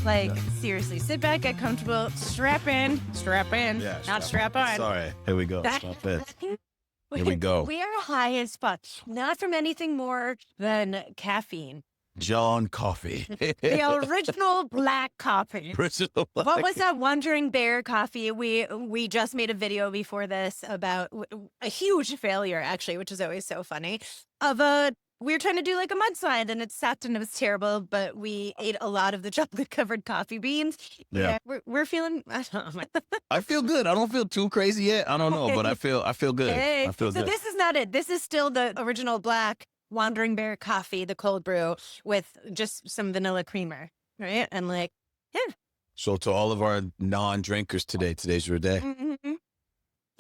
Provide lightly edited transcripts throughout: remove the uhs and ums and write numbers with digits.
Like, seriously, sit back, get comfortable, strap in, Yeah, not strap on. Sorry. Here we go. Stop it. Here we go. We are high as fuck, not from anything more than caffeine. John Coffee. The original black coffee. Original black. What was that Wandering Bear coffee? We just made a video before this about a huge failure, actually, which is always so funny, of we were trying to do like a mudslide and it sucked and it was terrible, but we ate a lot of the chocolate-covered coffee beans. Yeah. We're feeling, I don't know. I feel good. I don't feel too crazy yet. I don't know, but I feel good. Hey, I feel so good. this is not it. This is still the original black Wandering Bear coffee, the cold brew with just some vanilla creamer, right? And like, yeah. So to all of our non-drinkers today, today's your day. Mm-hmm.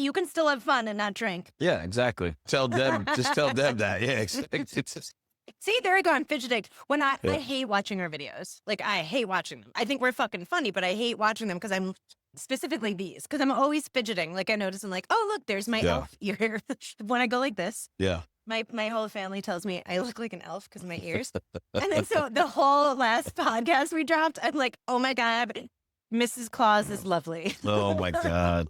You can still have fun and not drink. Yeah, exactly. Tell Deb, just tell Deb that. Yeah. See, there I go. I'm fidgeting. When I hate watching our videos. Like, I hate watching them. I think we're fucking funny, but I hate watching them because I'm specifically these, because I'm always fidgeting. Like, I notice I'm like, oh, look, there's my elf ear. When I go like this. Yeah. My whole family tells me I look like an elf because of my ears. And then so the whole last podcast we dropped, I'm like, oh my God, Mrs. Claus is lovely. Oh my God.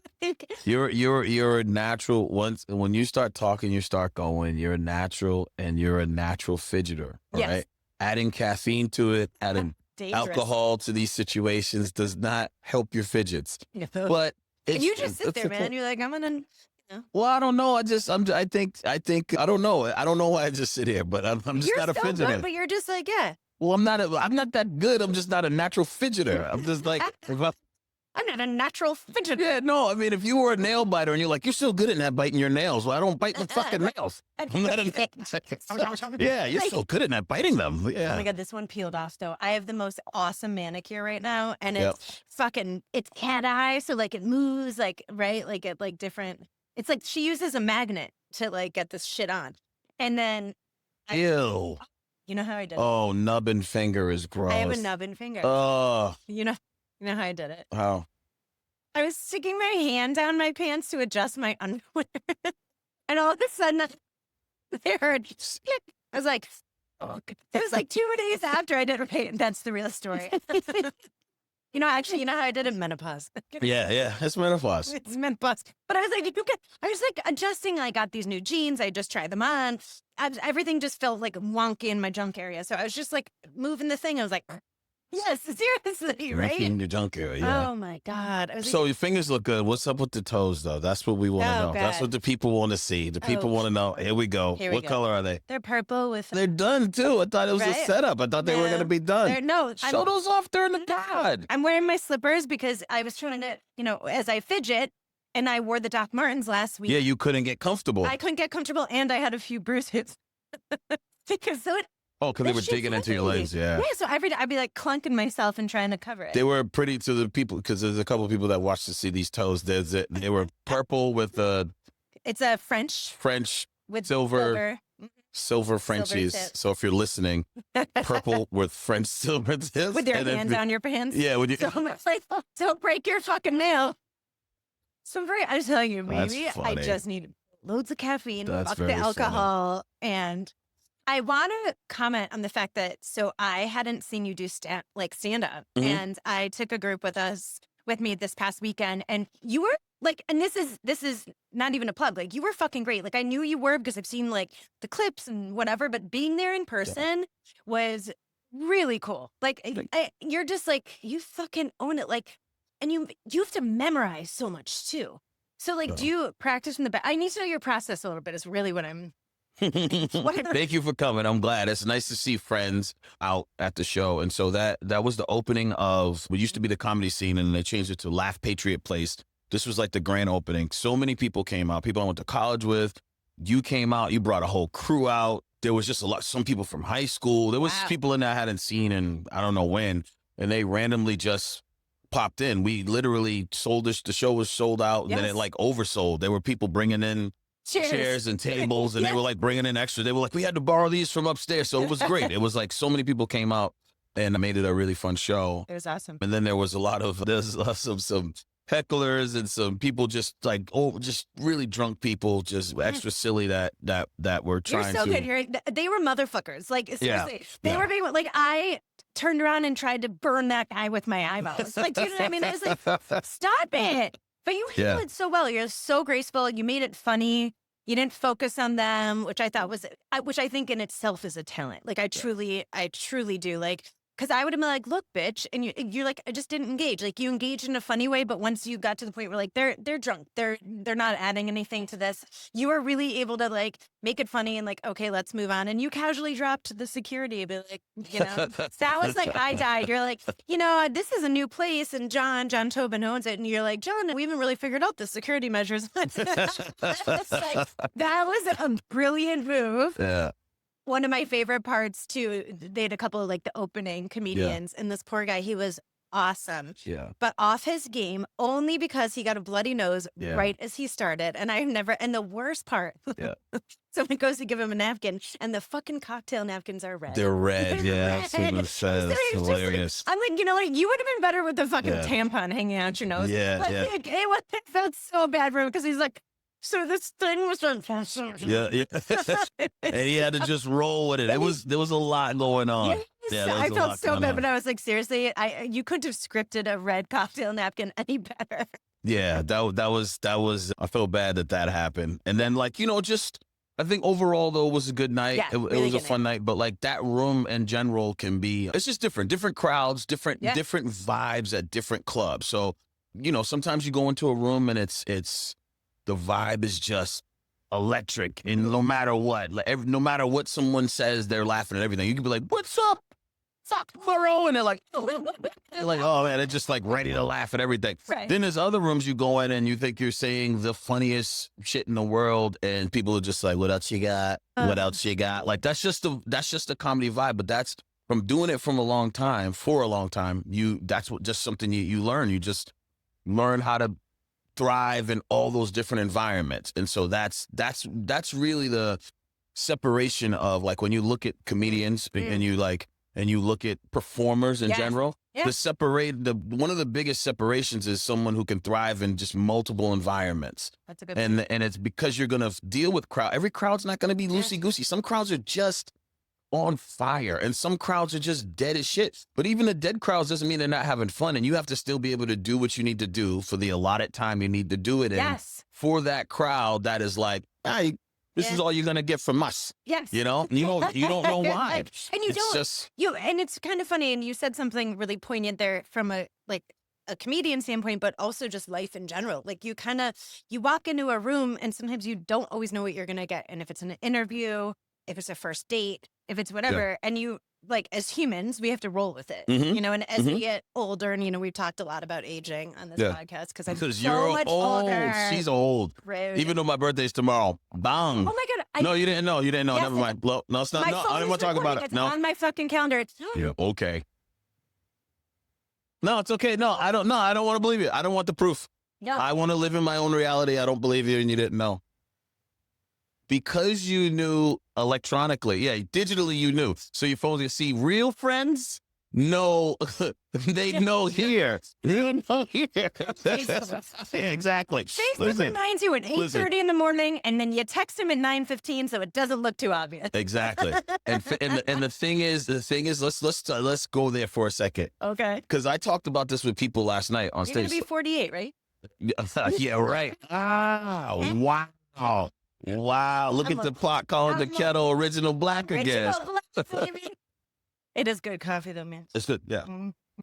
You're a natural. When you start talking, you start going, you're a natural and you're a natural fidgeter. All right. Adding caffeine to it, adding alcohol to these situations does not help your fidgets. But you just sit there, man. You're like, I'm gonna. Well, I don't know. I think, I don't know. I don't know why I just sit here, but I'm just not a fidgeter. Good, but you're just like, yeah. Well, I'm not that good. I'm just not a natural fidgeter. I'm just like, I'm not a natural fidgeter. Yeah, no. I mean, if you were a nail biter and you're like, you're so good at that biting your nails. Well, I don't bite my fucking nails. I'm not yeah, you're so good at not biting them. Yeah. Oh my God, this one peeled off though. I have the most awesome manicure right now, and it's it's cat eye, so like it moves, like right, like it like different. It's like she uses a magnet to like get this shit on. And then ew. You know how I did it? Oh, nubbin finger is gross. I have a nubbin finger. Oh. You know how I did it? How? I was sticking my hand down my pants to adjust my underwear. And all of a sudden they heard I was like, oh. It was like 2 days after I did it. That's the real story. Actually, you know how I did it? Menopause. Yeah, it's menopause. It's menopause. But I was like, I was like adjusting. I got these new jeans. I just tried them on. Everything just felt like wonky in my junk area. So I was just like moving the thing. I was like, yes, seriously, right? In your junk area, yeah. Oh my God. So your fingers look good. What's up with the toes, though? That's what we want to know. God. That's what the people want to see. The people want to know. Here we go. What color are they? They're purple with. They're done too. I thought it was a setup. I thought they were going to be done. Show those off during the pod. I'm wearing my slippers because I was trying to, as I fidget, and I wore the Doc Martens last week. Yeah, you couldn't get comfortable. I couldn't get comfortable, and I had a few bruises. Because they were digging into your legs, yeah. Yeah, so every day I'd be like clunking myself and trying to cover it. They were pretty to the people, because there's a couple of people that watch to see these toes. They were purple with it's a French with silver Frenchies. So if you're listening, purple with French silver tips. With your hands on your pants. Yeah. Don't break your fucking nail. So I'm telling you, maybe I just need loads of caffeine, fuck the alcohol, and I want to comment on the fact that, so I hadn't seen you do stand-up, and I took a group with me this past weekend, and you were like, and this is not even a plug, like you were fucking great. Like I knew you were because I've seen like the clips and whatever, but being there in person was really cool. Like you're just like, you fucking own it. Like, and you have to memorize so much too. So like, do you practice from the back? I need to know your process a little bit is really what I'm. Thank you for coming. I'm glad. It's nice to see friends out at the show. And so that was the opening of what used to be the Comedy Scene, and they changed it to Laugh Patriot Place. This was like the grand opening. So many people came out. People I went to college with. You came out. You brought a whole crew out. There was just some people from high school. There was people in there I hadn't seen in I don't know when, and they randomly just popped in. We literally sold this. The show was sold out, and then it like oversold. There were people bringing in chairs and tables, and they were like bringing in extra. They were like, we had to borrow these from upstairs. So it was great. It was like so many people came out, and it made it a really fun show. It was awesome. And then there was a lot of some hecklers and some people just like just really drunk people, just extra silly that were trying to. You're so good. They were motherfuckers. Like seriously, they were being like turned around and tried to burn that guy with my eyeballs. Like, do you know what I mean? I was like, stop it. But you handled it so well. You're so graceful. You made it funny. You didn't focus on them, which I thought was, which I think in itself is a talent. Like, I truly do. Like, because I would have been like, look, bitch. And you're like, I just didn't engage. Like, you engaged in a funny way. But once you got to the point where like, they're drunk. They're not adding anything to this. You were really able to like make it funny and like, okay, let's move on. And you casually dropped the security. But like, you know, that was like, I died. You're like, you know, this is a new place. And John Tobin owns it. And you're like, John, we haven't really figured out the security measures. Like, that was a brilliant move. Yeah. One of my favorite parts too, they had a couple of like the opening comedians, and this poor guy, he was awesome. Yeah. But off his game only because he got a bloody nose right as he started. And and the worst part, someone goes to give him a napkin and the fucking cocktail napkins are red. They're red. Yeah. That's hilarious. I'm like, you know, like you would have been better with the fucking tampon hanging out your nose. Yeah. Like, it felt so bad for him because he's like, so this thing was fantastic. Yeah. And he had to just roll with it. There was a lot going on. Yes, I felt so bad, but I was like, seriously, you couldn't have scripted a red cocktail napkin any better. Yeah, that was. I felt bad that happened, and then like, you know, just I think overall though it was a good night. Yeah, it really was a fun night, but like that room in general can be. It's just different crowds, different vibes at different clubs. So you know, sometimes you go into a room and it's. The vibe is just electric, and no matter what, like no matter what someone says, they're laughing at everything. You can be like, "What's up, fuck, bro?" And they're like, "Oh man," they're just like ready to laugh at everything. Right. Then there's other rooms you go in and you think you're saying the funniest shit in the world, and people are just like, "What else you got? What else you got?" Like that's just a comedy vibe, but that's from doing it for a long time. That's just something you learn. You just learn how to thrive in all those different environments. And so that's really the separation of like when you look at comedians and you look at performers in general, one of the biggest separations is someone who can thrive in just multiple environments. That's a good and it's because you're going to deal with every crowd's not going to be loosey-goosey. Some crowds are just on fire and some crowds are just dead as shit. But even the dead crowds doesn't mean they're not having fun, and you have to still be able to do what you need to do for the allotted time you need to do it in for that crowd that is like, hey, this is all you're gonna get from us. Yes. You know, you don't know why. And and it's kind of funny, and you said something really poignant there from a comedian standpoint, but also just life in general. Like you walk into a room and sometimes you don't always know what you're gonna get. And if it's an interview, if it's a first date, if it's whatever, and you like as humans, we have to roll with it, you know. And as we get older, and you know, we've talked a lot about aging on this podcast because I'm so much older. She's old. Rude. Even though my birthday's tomorrow. Bang. Oh my god! No, you didn't know. Yes, never mind. No, it's not. No, I didn't want to talk about it. It's on my fucking calendar. It's okay. No, it's okay. No, I don't know. I don't want to believe you. I don't want the proof. No. I want to live in my own reality. I don't believe you, and you didn't know. Because you knew electronically, digitally you knew. So your phone's gonna see real friends. No, they know here. They know here. Yeah, exactly. Facebook reminds you at 8:30 in the morning, and then you text him at 9:15, so it doesn't look too obvious. Exactly. And the thing is, let's go there for a second. Okay. Because I talked about this with people last night on You're stage. gonna be 48, right? Yeah, right. Wow. Wow, look at the pot calling the kettle original black again. It is good coffee though, man. It's good, yeah.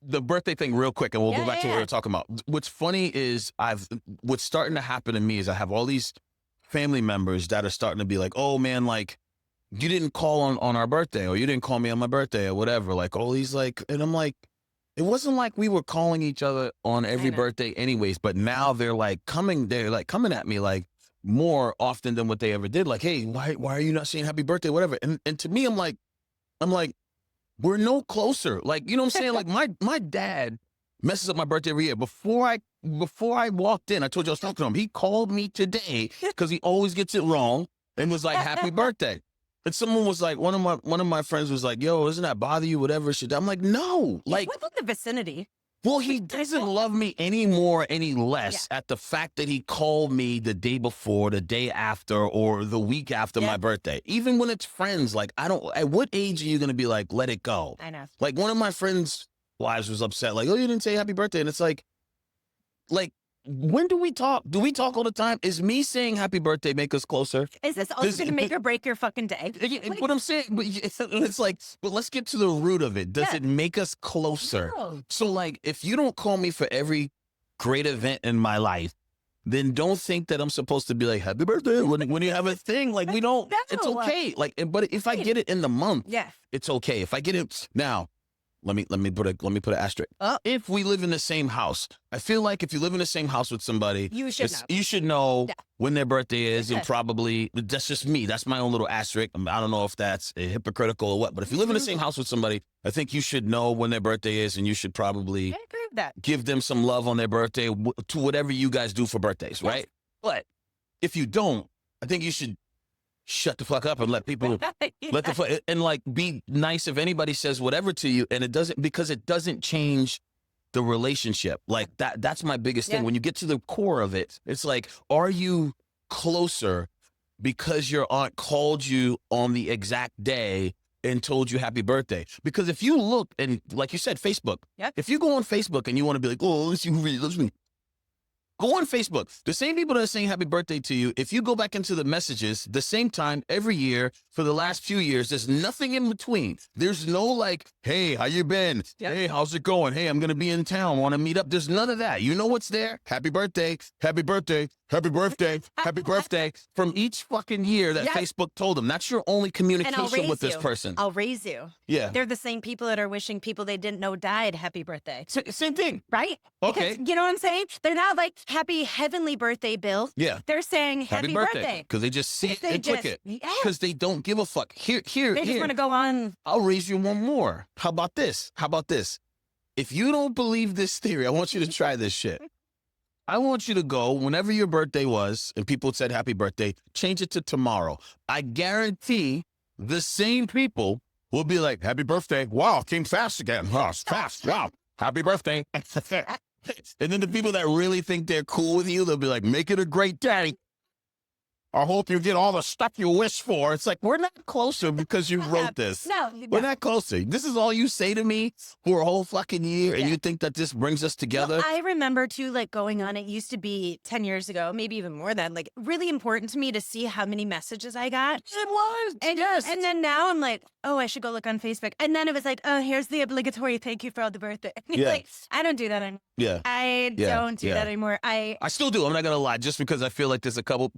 The birthday thing real quick, and we'll go back to what we were talking about. What's funny is what's starting to happen to me is I have all these family members that are starting to be like, oh man, like you didn't call on our birthday, or you didn't call me on my birthday or whatever. Like all these and I'm like, it wasn't like we were calling each other on every birthday anyways, but now they're coming at me like, more often than what they ever did. Like, hey, why are you not saying happy birthday, whatever? And to me, I'm like, we're no closer. Like, you know what I'm saying? Like my dad messes up my birthday every year. Before I walked in, I told you I was talking to him. He called me today because he always gets it wrong and was like, happy birthday. And someone was like, one of my friends was like, yo, doesn't that bother you? Whatever. I'm like, no. Like, what about the vicinity? Well, he doesn't love me any more, any less at the fact that he called me the day before, the day after, or the week after my birthday. Even when it's friends, like, I don't, at what age are you going to be like, let it go? I know. Like, one of my friends' wives was upset, like, oh, you didn't say happy birthday. And it's like, when do we talk? Do we talk all the time? Is me saying happy birthday make us closer? Is this also going to make or break your fucking day? Like, what I'm saying, it's like, but let's get to the root of it. Does it make us closer? No. So, like, if you don't call me for every great event in my life, then don't think that I'm supposed to be like, happy birthday when you have a thing. Like, we don't, it's okay. Like, but if I get it in the month, it's okay. If I get it now, let me put an asterisk. If we live in the same house, I feel like if you live in the same house with somebody, you should know when their birthday is, and probably, that's just me. That's my own little asterisk. I don't know if that's hypocritical or what, but if you live in the same house with somebody, I think you should know when their birthday is, and you should probably give them some love on their birthday to whatever you guys do for birthdays, right? But if you don't, I think you should shut the fuck up and let people and like be nice if anybody says whatever to you, and it doesn't change the relationship. Like that's my biggest thing. When you get to the core of it, it's like, are you closer because your aunt called you on the exact day and told you happy birthday? Because if you look, and like you said, Facebook, if you go on Facebook and you want to be like, oh, let's see who really loves me, go on Facebook. The same people that are saying happy birthday to you, if you go back into the messages, the same time every year for the last few years, there's nothing in between. There's no like, hey, how you been? Hey, how's it going? Hey, I'm going to be in town. Want to meet up? There's none of that. You know what's there? Happy birthday, happy birthday, happy birthday, happy birthday from each fucking year that Facebook told them. That's your only communication with this person. I'll raise you. Yeah. They're the same people that are wishing people they didn't know died happy birthday. Same thing. Right? Okay. Because, you know what I'm saying? They're not like happy heavenly birthday, Bill. Yeah. They're saying happy birthday. Because they just see it and click it. Because they don't give a fuck. Here. They just want to go on. I'll raise you one more. How about this? If you don't believe this theory, I want you to try this shit. I want you to go whenever your birthday was and people said happy birthday, change it to tomorrow. I guarantee the same people will be like, happy birthday. Wow, came fast again. Oh, it's fast. Wow. Happy birthday. And then the people that really think they're cool with you, they'll be like, make it a great day. I hope you get all the stuff you wish for. It's like, we're not closer because you wrote this. No. We're not closer. This is all you say to me for a whole fucking year, and you think that this brings us together? Well, I remember, too, like, going on, it used to be 10 years ago, maybe even more than, like, really important to me to see how many messages I got. It was, And then now I'm like, oh, I should go look on Facebook. And then it was like, oh, here's the obligatory thank you for all the birthday. Like, I don't do that anymore. Yeah. I don't do that anymore. I still do. I'm not gonna lie, just because I feel like there's a couple.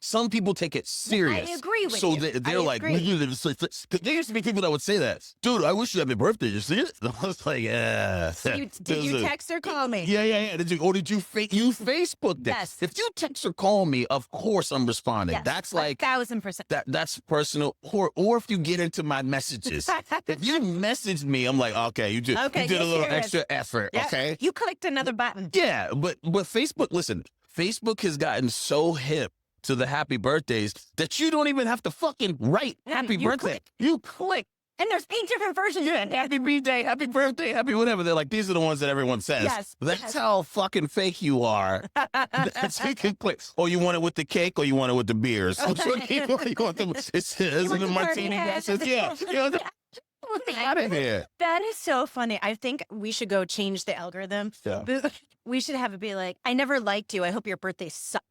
Some people take it serious. I agree with you. So they're like, there used to be people that would say that, dude, I wish you happy birthday. You see it? I was like, yeah. Did you text or call me? Yeah. Did you Facebook that? Yes. If you text or call me, of course I'm responding. Yes, That's like 1,000%. That's personal. Or if you get into my messages, if you message me, I'm like, okay, you did a little extra effort. Yeah. Okay. You clicked another button. Yeah, but Facebook, listen, Facebook has gotten so hip to the happy birthdays that you don't even have to fucking write happy birthday. You click. And there's 8 different versions. Yeah, happy birthday, happy birthday, happy whatever. They're like, these are the ones that everyone says. Yes. That's how fucking fake you are. That's you can click. Oh, you want it with the cake or you want it with the beers? You want them, it's the martini glasses. Yeah. Out of here. That is so funny. I think we should go change the algorithm. Yeah. We should have it be like, I never liked you. I hope your birthday sucks.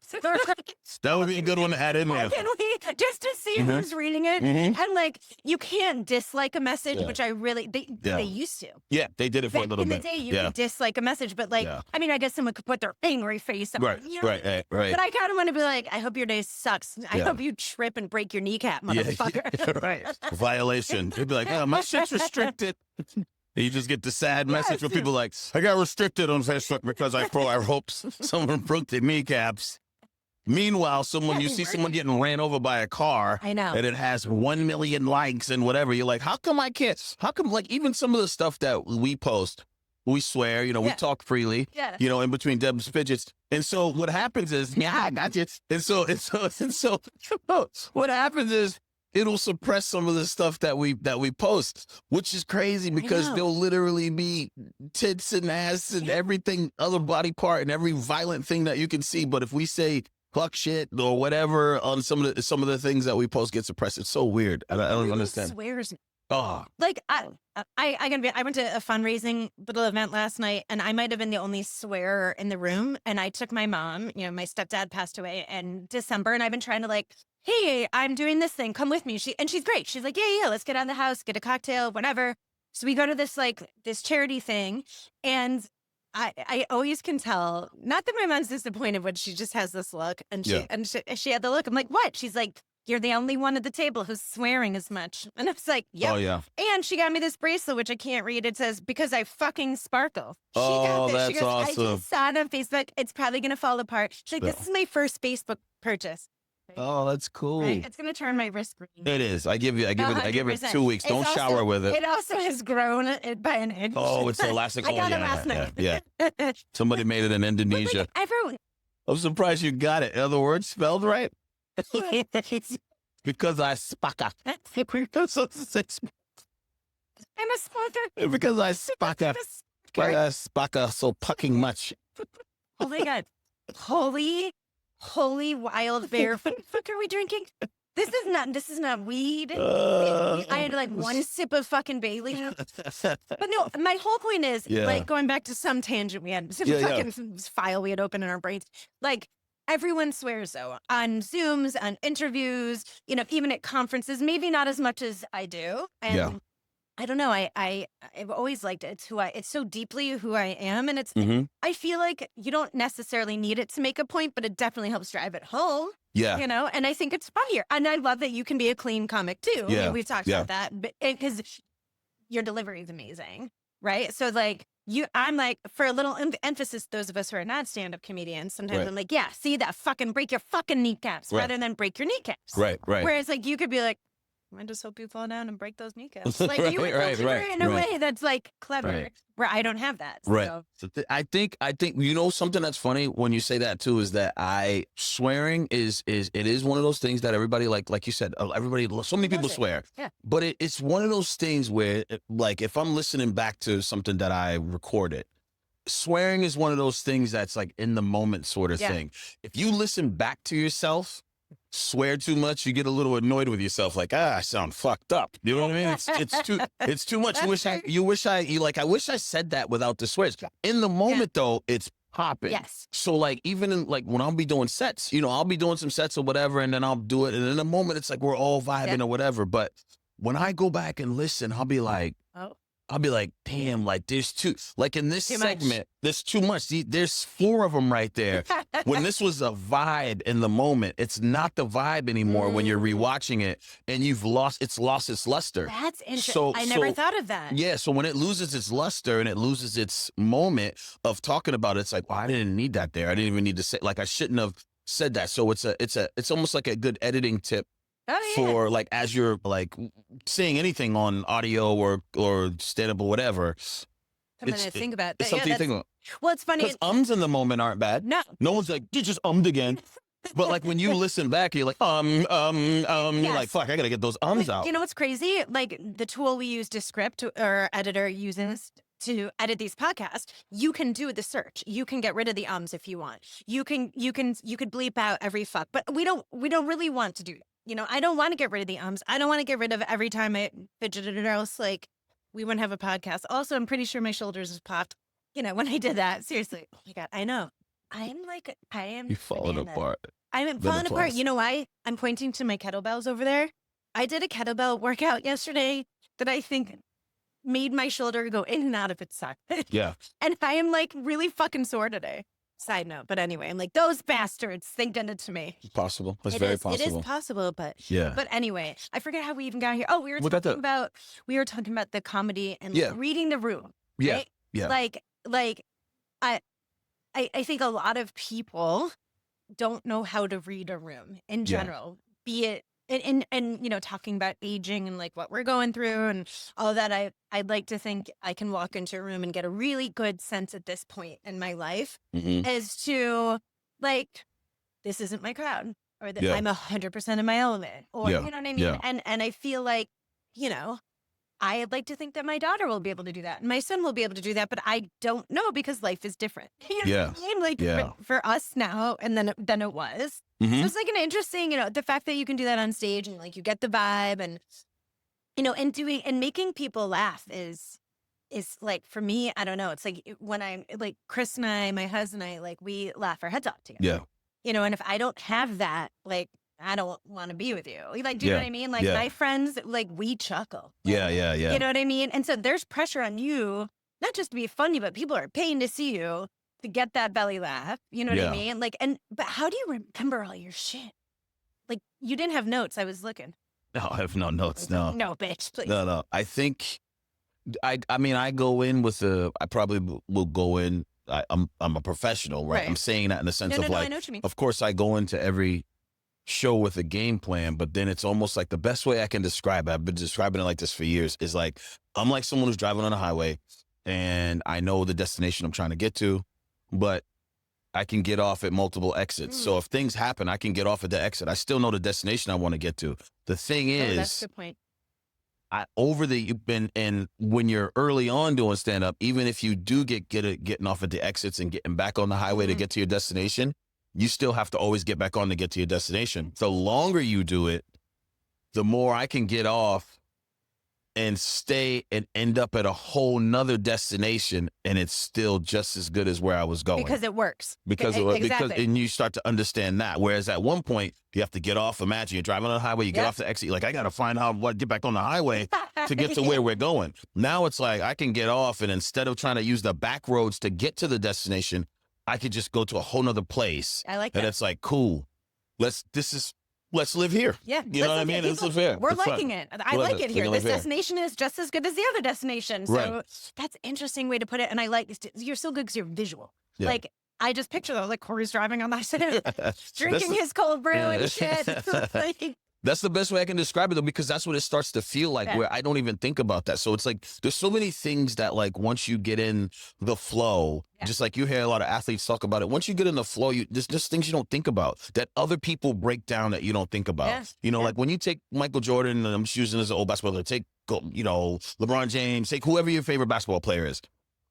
That would be a good one to add in there. Can we, just to see who's reading it? And like, you can't dislike a message, which I really, they used to. Yeah, they did it for a little bit. Back in the day, you could dislike a message, but like, I mean, I guess someone could put their angry face up. Right. But I kind of want to be like, I hope your day sucks. I hope you trip and break your kneecap, motherfucker. Right. Violation. They'd be like, oh, my shit's restricted. You just get the sad message from people like, I got restricted on Facebook because I hope someone broke their kneecaps. Meanwhile, you see someone getting ran over by a car. I know. And it has 1 million likes and whatever. You're like, how come I can't? How come, like, even some of the stuff that we post, we swear, we talk freely, in between Deb's Fidgets. And so what happens is, I got you. And so what happens is, it'll suppress some of the stuff that we post, which is crazy because there'll literally be tits and ass and everything, other body part and every violent thing that you can see. But if we say fuck shit or whatever on some of the things that we post get suppressed, it's so weird. I don't understand. Swears. Oh, like I went to a fundraising little event last night, and I might have been the only swearer in the room. And I took my mom. You know, my stepdad passed away in December, and I've been trying to like, hey, I'm doing this thing. Come with me. She's great. She's like, yeah, let's get out of the house, get a cocktail, whatever. So we go to this charity thing, and I always can tell. Not that my mom's disappointed, but she just has this look, and she had the look. I'm like, what? She's like, you're the only one at the table who's swearing as much. And I was like, yep. Oh, yeah. And she got me this bracelet, which I can't read. It says, because I fucking sparkle. That's she goes, awesome. I just saw it on Facebook. It's probably going to fall apart. She's like, this is my first Facebook purchase. Oh, that's cool. Right? It's going to turn my wrist green. It is. I give it 2 weeks. Don't shower with it. It also has grown by an inch. Oh, it's elastic. I got it last night. Yeah. Somebody made it in Indonesia. Like, everyone. I'm surprised you got it. In other words, spelled right. Because I spaka. I'm a smoker. Because I spaka. Because I spaka so fucking much. Oh my God. Holy wild bear. What the fuck are we drinking? This is not weed. I had like one sip of fucking Bailey. But no, my whole point is like going back to some tangent we had, some fucking file we had open in our brains. Like, everyone swears though on Zooms, on interviews, you know, even at conferences, maybe not as much as I do. And I don't know. I've always liked it. It's so deeply who I am. And I feel like you don't necessarily need it to make a point, but it definitely helps drive it home. Yeah. You know, and I think it's funnier. And I love that you can be a clean comic too. Yeah. I mean, we've talked about that because your delivery is amazing. Right. So like, I'm like, for a little emphasis, those of us who are not stand-up comedians, sometimes I'm like, yeah, see that fucking break your fucking kneecaps rather than break your kneecaps. Right. Whereas like you could be like, I just hope you fall down and break those kneecaps. Like you would deliver it in a way that's like clever, where I don't have that. So. Right. So I think you know something that's funny when you say that too is that swearing is one of those things that everybody like you said, everybody, so many people swear. Yeah. But it's one of those things where like if I'm listening back to something that I recorded, swearing is one of those things that's like in the moment sort of thing. If you listen back to yourself, swear too much, you get a little annoyed with yourself, like, I sound fucked up. You know what I mean? It's too much. I wish I said that without the swears. In the moment though, it's popping. Yes. So like even in like when I'll be doing sets, you know, I'll be doing some sets or whatever, and then I'll do it. And in the moment it's like we're all vibing or whatever. But when I go back and listen, I'll be like, damn, like there's like in this segment, there's too much. There's 4 of them right there. When this was a vibe in the moment, it's not the vibe anymore when you're rewatching it and it's lost its luster. That's interesting. I never thought of that. Yeah. So when it loses its luster and it loses its moment of talking about it, it's like, well, I didn't need that there. I didn't even need to say, like, I shouldn't have said that. So it's almost like a good editing tip. For like as you're like saying anything on audio or stand-up or whatever. Something to think about. It's something to think about. Well, it's funny. Because in the moment aren't bad. No one's like, you just again. But like when you listen back, you're like, you're like, fuck, I gotta get those out. You know what's crazy? Like the tool we use, Descript, or editor uses to edit these podcasts, you can do the search. You can get rid of the if you want. You could bleep out every fuck. But we don't really want to do that. You know, I don't want to get rid of the I don't want to get rid of every time I fidgeted, or else like we wouldn't have a podcast. Also, I'm pretty sure my shoulders has popped, you know, when I did that. Seriously. Oh my God. I know. I am. You're falling apart. I'm falling apart. You know why? I'm pointing to my kettlebells over there. I did a kettlebell workout yesterday that I think made my shoulder go in and out of its socket. Yeah. And I am like really fucking sore today. Side note, but anyway, I'm like, those bastards, they did it to me. Possible. It's very possible. It is possible, but But anyway, I forget how we even got here. Oh, we were talking about the comedy and reading the room. Right? Yeah. Like I think a lot of people don't know how to read a room in general, be it and you know, talking about aging and like what we're going through and all that. I'd like to think I can walk into a room and get a really good sense at this point in my life as to like, this isn't my crowd. or that I'm 100% in my element, or you know what I mean? Yeah. And I feel like, you know, I'd like to think that my daughter will be able to do that and my son will be able to do that, but I don't know because life is different. You know what I mean? Like for us now and then it was. So it's like an interesting, you know, the fact that you can do that on stage and like you get the vibe and, you know, and doing and making people laugh is like, for me, I don't know. It's like when I'm like Chris and I, my husband and I, like we laugh our heads off together. Yeah. You know, and if I don't have that, like, I don't want to be with you. Like, do you know what I mean? Like my friends, like we chuckle. Like, yeah. You know what I mean? And so there's pressure on you, not just to be funny, but people are paying to see you to get that belly laugh. You know what I mean? Like, but how do you remember all your shit? Like, you didn't have notes. I was looking. No, I have no notes. No, bitch, please. No. I think, I mean, I go in with I probably will go in. I'm a professional, right? I'm saying that in the sense of like, I know what you mean. Of course, I go into every show with a game plan, but then it's almost like the best way I can describe it, I've been describing it like this for years, is like, I'm like someone who's driving on a highway and I know the destination I'm trying to get to, but I can get off at multiple exits. So if things happen, I can get off at the exit. I still know the destination I want to get to. The thing is, that's a good point. And when you're early on doing stand-up, even if you do getting off at the exits and getting back on the highway to get to your destination, you still have to always get back on to get to your destination. The longer you do it, the more I can get off and stay and end up at a whole nother destination, and it's still just as good as where I was going. Because it works. Because and you start to understand that. Whereas at one point, you have to get off. Imagine you're driving on the highway, you get off the exit, you're like, I got to find out what get back on the highway to get to where we're going. Now it's like, I can get off, and instead of trying to use the back roads to get to the destination, I could just go to a whole nother place. I like that. And it's like, cool. Let's live here. Yeah. You know what I mean? Let's live here. We're liking it. I like it here. This destination is just as good as the other destination. So that's an interesting way to put it. And I like, you're so good because you're visual. Yeah. Like, I just picture though, like Corey's driving on the side, drinking his cold brew and shit. Like, that's the best way I can describe it though, because that's what it starts to feel like, where I don't even think about that. So it's like, there's so many things that like, once you get in the flow, just like you hear a lot of athletes talk about it. Once you get in the flow, there's just things you don't think about that other people break down that you don't think about. You know, like when you take Michael Jordan, and I'm just using as an old basketball player, take, you know, LeBron James, take whoever your favorite basketball player is.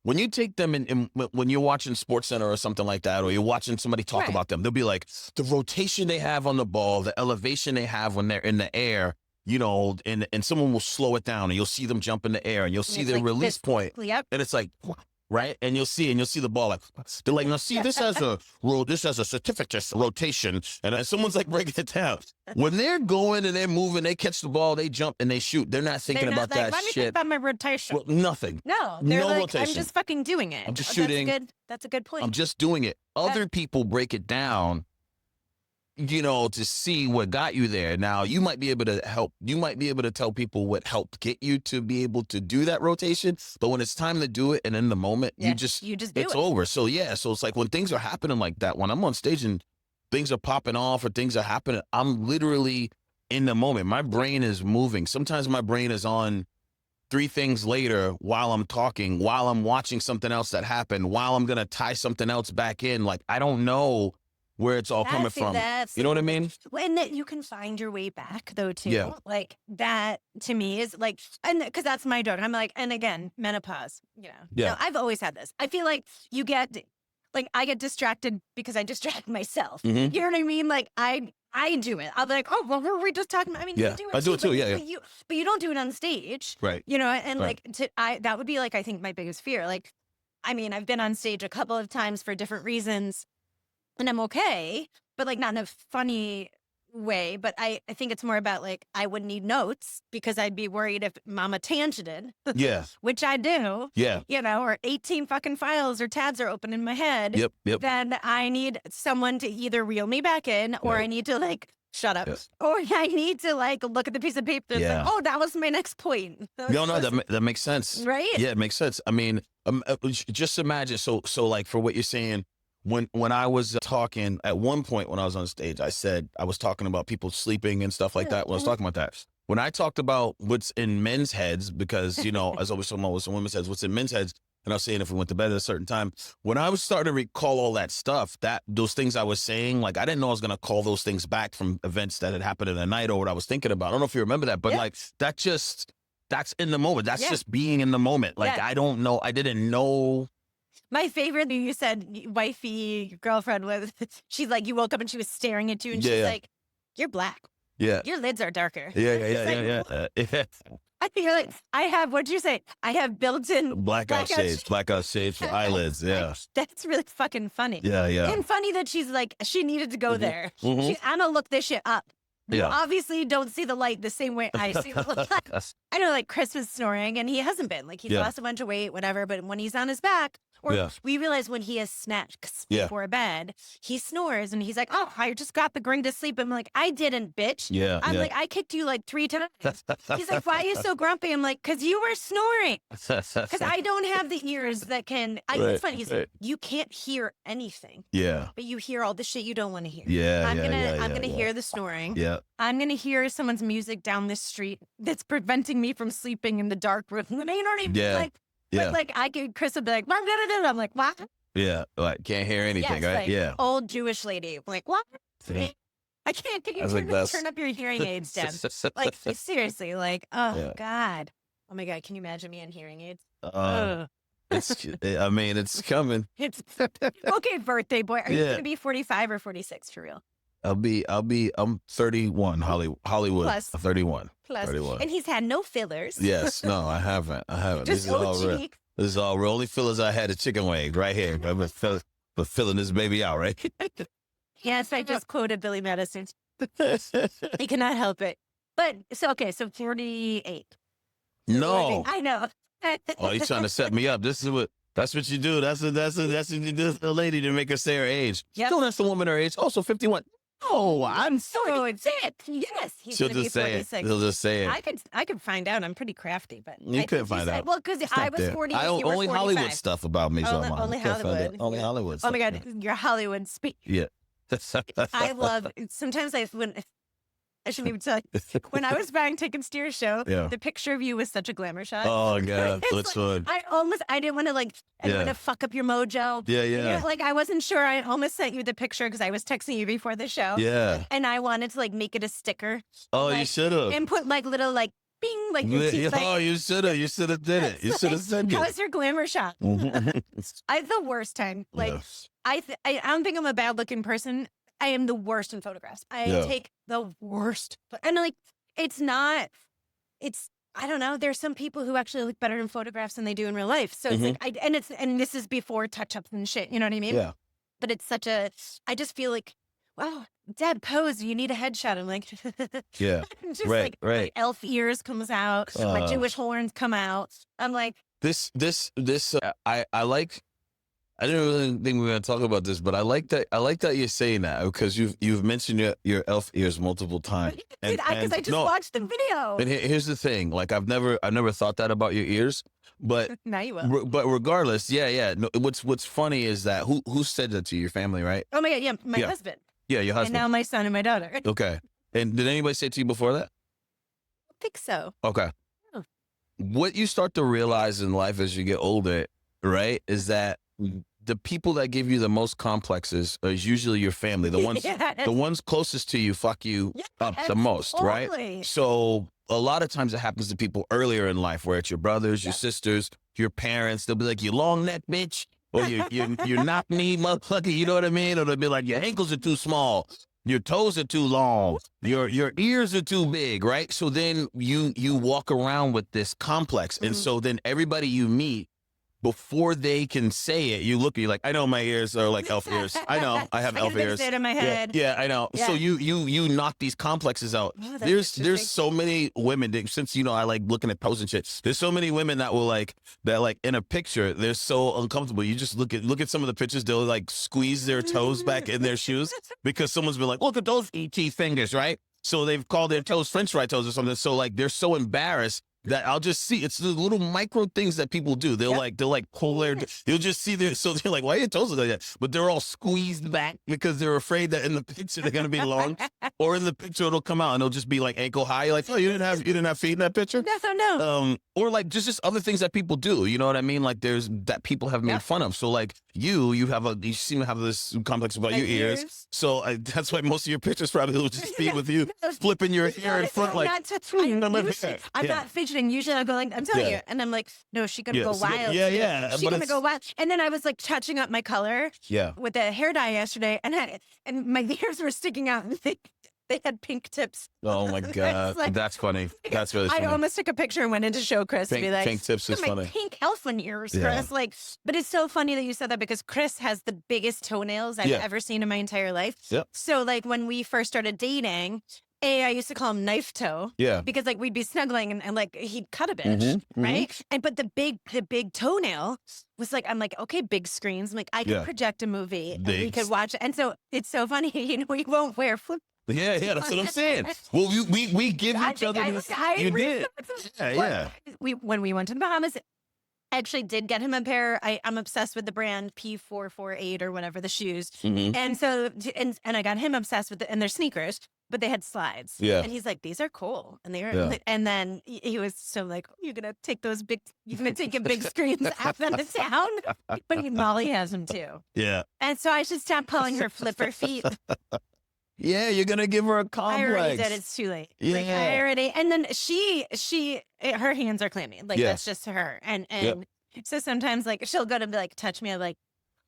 When you take them in when you're watching SportsCenter or something like that, or you're watching somebody talk about them, they'll be like, the rotation they have on the ball, the elevation they have when they're in the air, you know, and someone will slow it down and you'll see them jump in the air and you'll see their release point. And it's like, right? And you'll see the ball like, they're like, now see, this has a certificate rotation. And someone's like breaking it down. When they're going and they're moving, they catch the ball, they jump and they shoot. They're not thinking about that let me shit. think about my rotation. Well, nothing. No, they're no like, rotation. I'm just fucking doing it. I'm just shooting. That's a good point. I'm just doing it. Other people break it down, you know, to see what got you there. Now, you might be able to help. You might be able to tell people what helped get you to be able to do that rotation. But when it's time to do it and in the moment, you just do it's over. So, so it's like when things are happening like that, when I'm on stage and things are popping off or things are happening, I'm literally in the moment. My brain is moving. Sometimes my brain is on 3 things later while I'm talking, while I'm watching something else that happened, while I'm going to tie something else back in. Like, I don't know where it's all coming from. You know what I mean? And that you can find your way back though too. Yeah. Like that to me is like, and because that's my joke. I'm like, and again, menopause, you know. Yeah. No, I've always had this. I feel like I get distracted because I distract myself. Mm-hmm. You know what I mean? Like I do it. I'll be like, oh, well, what were we just talking about? I mean, you do it I do it too. But you don't do it on stage. Right. You know, and that would be like, I think my biggest fear. Like, I mean, I've been on stage a couple of times for different reasons. And I'm okay, but like not in a funny way. But I think it's more about like I would need notes because I'd be worried if mama tangented. Yeah. Which I do. Yeah. You know, or 18 fucking files or tabs are open in my head. Yep. Then I need someone to either reel me back in or I need to like shut up. Yes. Or I need to like look at the piece of paper and like, oh, that was my next point. No, that makes sense. Right? Yeah, it makes sense. I mean, just imagine. So like for what you're saying, when I was talking at one point when I was on stage, I said I was talking about people sleeping and stuff like that. When I was talking about that, when I talked about what's in men's heads, because you know, as I was talking about what's in women's heads, what's in men's heads, and I was saying if we went to bed at a certain time. When I was starting to recall all that stuff, those things I was saying, like I didn't know I was going to call those things back from events that had happened in the night or what I was thinking about. I don't know if you remember that, but like that's in the moment. That's just being in the moment. Like I don't know. I didn't know. My favorite thing you said, wifey, your girlfriend was, she's like, you woke up and she was staring at you and she's like, you're black. Yeah. Your lids are darker. Yeah. I think you're like, I have, what'd you say? I have built-in blackout shades for eyelids. Yeah. That's really fucking funny. Yeah. And funny that she's like, she needed to go there. I'm gonna look this shit up. You obviously don't see the light the same way I see the light. I know, like, Chris was snoring, and he hasn't been. Like, he's lost a bunch of weight, whatever, but when he's on his back, or we realize when he has snacks before bed, he snores, and he's like, oh, I just got the ring to sleep. I'm like, I didn't, bitch. I'm like, I kicked you like 3 times. He's like, why are you so grumpy? I'm like, because you were snoring. Because I don't have the ears that can, it's funny, he's like, you can't hear anything. Yeah. But you hear all the shit you don't want to hear. I'm gonna hear the snoring. Yeah. I'm going to hear someone's music down this street that's preventing me from sleeping in the dark room. You know what I mean? Like I could, Chris would be like, I'm like, what? Yeah. Like, can't hear anything, right? Like, old Jewish lady. I'm like, what? I can't. Can you turn up your hearing aids, Deb? Like, seriously, like, oh, God. Oh, my God. Can you imagine me on hearing aids? It's coming. It's okay, birthday boy. Are you going to be 45 or 46 for real? I'm 31, Hollywood. Plus. 31. Plus. 31. And he's had no fillers. Yes. No, I haven't. Just this is all real. cheek. This is all real. Only fillers I had a chicken wing right here. But filling this baby out, right? Yes, I just quoted Billy Madison. He cannot help it. But, so 48. No. I know. Oh, you're trying to set me up. That's what you do. That's what you do to a lady to make her say her age. Yep. Don't ask the woman her age. Also 51. Oh, I'm so it's it. Yes, she'll just say it. She'll just say it. I could find out. I'm pretty crafty, but you couldn't find out. Well, because I was 40. I only 45. Hollywood stuff about me. Only Hollywood. Only Hollywood. Oh my God, you're Hollywood speak. Yeah. I love. Sometimes I shouldn't even tell you. When I was buying tickets to your show, the picture of you was such a glamour shot. Oh, God. Which one? I didn't want to I didn't want to fuck up your mojo. Yeah. Like, I wasn't sure. I almost sent you the picture because I was texting you before the show. Yeah. And I wanted to make it a sticker. Oh, you should have. And put little bing, your teeth. Oh, you should have. You should have did it. You should have sent it. How was your glamour shot? I had the worst time. I don't think I'm a bad looking person. I am the worst in photographs. I take the worst. And I don't know. There's some people who actually look better in photographs than they do in real life. So it's and this is before touch-ups and shit. You know what I mean? Yeah. But it's I just feel like, wow, Deb, pose. You need a headshot. I'm like, yeah. Just right. My elf ears comes out. My Jewish horns come out. I'm like, I didn't really think we were going to talk about this, but I like that you're saying that because you've mentioned your elf ears multiple times. Because I just watched the video. And here's the thing: I've never thought that about your ears, but now you will. But regardless, yeah. No, what's funny is that who said that to you? Your family, right? Oh my God, yeah, my husband. Yeah, your husband. And now my son and my daughter. Okay. And did anybody say it to you before that? I think so. Okay. Oh. What you start to realize in life as you get older, right, is that the people that give you the most complexes is usually your family. The ones closest to you fuck you up the most, right? So a lot of times it happens to people earlier in life where it's your brothers, your sisters, your parents. They'll be like, you long neck bitch, or you knock me motherfucker, you know what I mean? Or they'll be like, your ankles are too small, your toes are too long, your ears are too big, right? So then you walk around with this complex. And so then everybody you meet, before they can say it, you look at you like, I know my ears are like elf ears. I know I have elf ears. In my head. Yeah, I know. Yeah. So you knock these complexes out. Oh, there's so many women since I like looking at posts and shit. There's so many women that will that in a picture they're so uncomfortable. You just look at some of the pictures. They'll squeeze their toes back in their shoes because someone's been like, look at those ET fingers, right? So they've called their toes French fry toes or something. So they're so embarrassed that I'll just see. It's the little micro things that people do. They'll like pull their, you'll just see their, so they're like, why are your toes like that? But they're all squeezed back because they're afraid that in the picture they're going to be long, or in the picture it'll come out and it'll just be like ankle high. You're like, oh, you didn't have feet in that picture? No. Or like just other things that people do. You know what I mean? Like there's that people have made fun of. So like you seem to have this complex about your ears. So that's why most of your pictures probably will just be with you flipping your hair in front like. I'm not fidgeting. Usually I'll go like, I'm telling you. And I'm like, no, she's going to go wild. Yeah. She's going to go wild. And then I was like touching up my color with a hair dye yesterday. And my ears were sticking out. And they had pink tips. Oh my God. Like, that's funny. That's really funny. I almost took a picture and went in to show Chris to be like, pink tips is funny. Pink elfin ears, Chris. Like, but it's so funny that you said that because Chris has the biggest toenails I've ever seen in my entire life. Yep. So like when we first started dating, I used to call him knife toe. Yeah. Because like we'd be snuggling and like he'd cut a bitch, right? And but the big toenail was like, I'm like, okay, big screens. I'm like, I could project a movie and we could watch it. And so it's so funny, we won't wear flip. Yeah, that's what I'm saying. Well, we give each other this. You did. Yeah. When we went to the Bahamas, I actually did get him a pair. I'm obsessed with the brand P448 or whatever, the shoes. And so, and I got him obsessed with and they're sneakers, but they had slides. Yeah. And he's like, these are cool. And they are, and then he was so like, you're going to take your big screens out of town. But Molly has them too. Yeah. And so I should stop calling her flipper feet. Yeah, you're gonna give her a complex. I already did. It's too late. Yeah. Like, I already. And then her hands are clammy. Like that's just her. And so sometimes like she'll go to be like touch me. I'm like,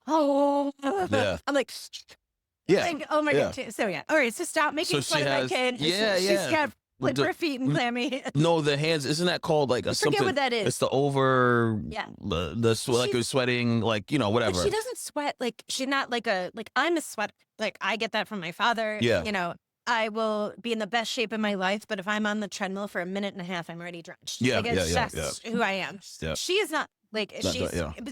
oh. Yeah. I'm like, like, oh my God. So all right. So stop making fun of my kid. She's got flipper feet and clammy. No, the hands. Isn't that called like something? Forget what that is. It's the over. Yeah. Like you're sweating. Like whatever. But she doesn't sweat. Like she's not like I'm a sweat. Like I get that from my father. Yeah. I will be in the best shape of my life, but if I'm on the treadmill for a minute and a half, I'm already drenched. Yeah. Like, it's just who I am. Yeah. She is not. Like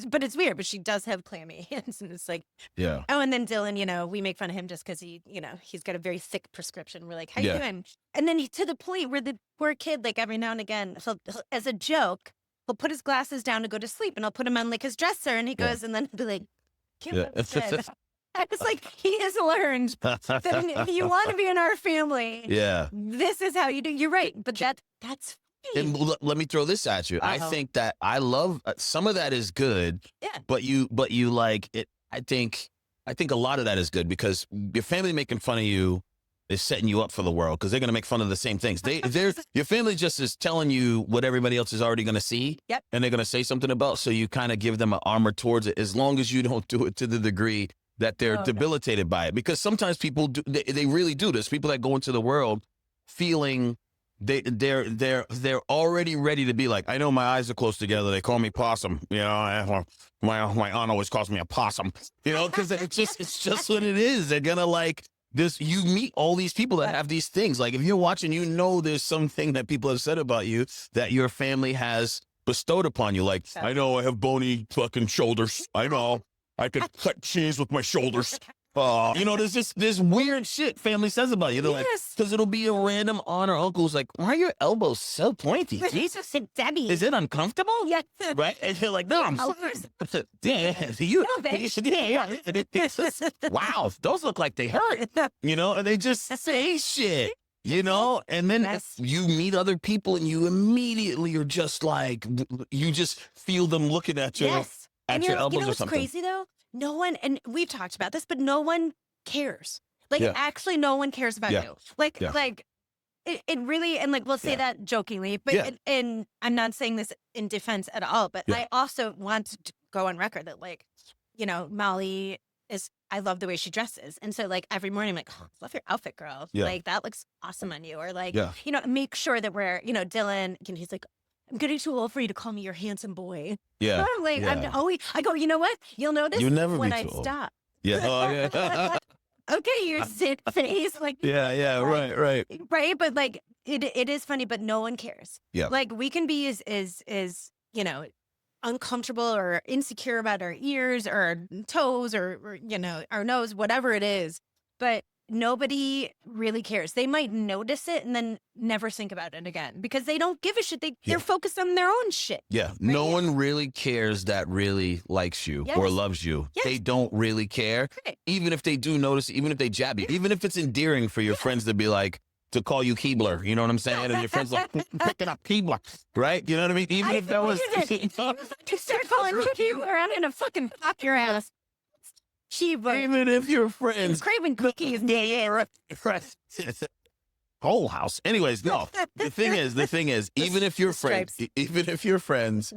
but it's weird, but she does have clammy hands, and it's like, oh, and then Dylan, we make fun of him just because he's got a very thick prescription. We're like, how you doing? And then to the point where the poor kid, like every now and again, he'll, as a joke, he'll put his glasses down to go to sleep, and I'll put him on like his dresser, and he goes, and then he'll be like, I was like, he has learned that if you want to be in our family, this is how you do. You're right, but that's. And let me throw this at you. I think that I love some of that is good. Yeah. But you like it. I think a lot of that is good because your family making fun of you is setting you up for the world because they're going to make fun of the same things. Your family just is telling you what everybody else is already going to see. Yep. And they're going to say something about. So you kind of give them an armor towards it as long as you don't do it to the degree that they're debilitated by it. Because sometimes people do. They really do this. People that go into the world feeling. They're already ready to be like, I know my eyes are close together. They call me possum. My aunt always calls me a possum. Because it's just what it is. They're gonna like this. You meet all these people that have these things. Like if you're watching, there's something that people have said about you that your family has bestowed upon you. Like I know I have bony fucking shoulders. I know I could cut cheese with my shoulders. There's this weird shit family says about you. They're like, because it'll be a random aunt or uncle who's like, why are your elbows so pointy? Jesus, Debbie. Is it uncomfortable? Yes. Right? And you're like, no, I'm wow, those look like they hurt. And they just say shit. And then you meet other people and you immediately are just like, you just feel them looking at you. Yes. At your elbows or something. What's crazy though? No one, and we've talked about this, but no one cares. Like, actually, no one cares about you. Like, it really, and like, we'll say that jokingly, but, and I'm not saying this in defense at all, but I also want to go on record that, like, Molly I love the way she dresses. And so, like, every morning, I'm like, oh, love your outfit, girl. Yeah. Like, that looks awesome on you. Or, like, make sure that we're, Dylan, he's like, I'm getting too old for you to call me your handsome boy. Yeah. So I'm like, I go, you know what? You'll know this when I stop. Yeah. Oh, yeah. Okay, your sick face. Like, right. Right. But like, it is funny, but no one cares. Yeah. Like we can be as uncomfortable or insecure about our ears or our toes or our nose, whatever it is. But nobody really cares. They might notice it and then never think about it again because they don't give a shit. They're focused on their own shit. Yeah. Right? No one really cares that really likes you or loves you. They don't really care. Right. Even if they do notice, even if they jab you, even if it's endearing for your friends to be like, to call you Keebler, you know what I'm saying? And your friends like, picking up Keebler, right? You know what I mean? Even if that was... You start calling me Keebler, I'm gonna fucking pop your ass. Even if your friends... Craving cookies. Yeah, right. Whole house. Anyways, no. The thing is, even if your friends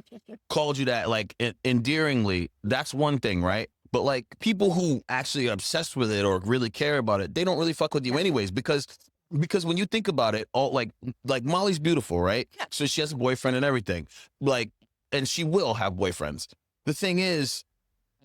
called you that, like, endearingly, that's one thing, right? But, like, people who actually are obsessed with it or really care about it, they don't really fuck with you anyways, because when you think about it, all like Molly's beautiful, right? Yeah. So she has a boyfriend and everything. Like, and she will have boyfriends. The thing is,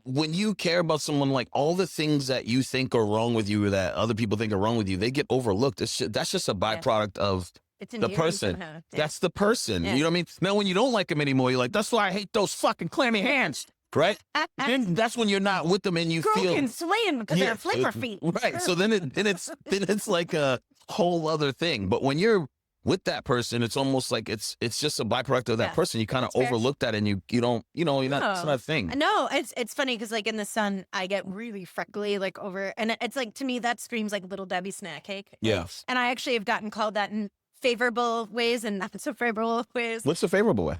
when you care about someone, like all the things that you think are wrong with you or that other people think are wrong with you, they get overlooked. That's just a byproduct of the person. Yeah. That's the person. Yeah. You know what I mean? Now, when you don't like them anymore, you're like, that's why I hate those fucking clammy hands. Right? Then that's when you're not with them and you Girl feel can swim because they're flipper feet. Right. So then it's like a whole other thing. But when you're with that person, it's almost like it's just a byproduct of that person. You kind of overlook that and you don't, you're not, it's not a thing. No, it's funny because like in the sun, I get really freckly like over, and it's like, to me, that screams like Little Debbie snack cake. Yeah. And I actually have gotten called that in favorable ways and not so favorable ways. What's the favorable way?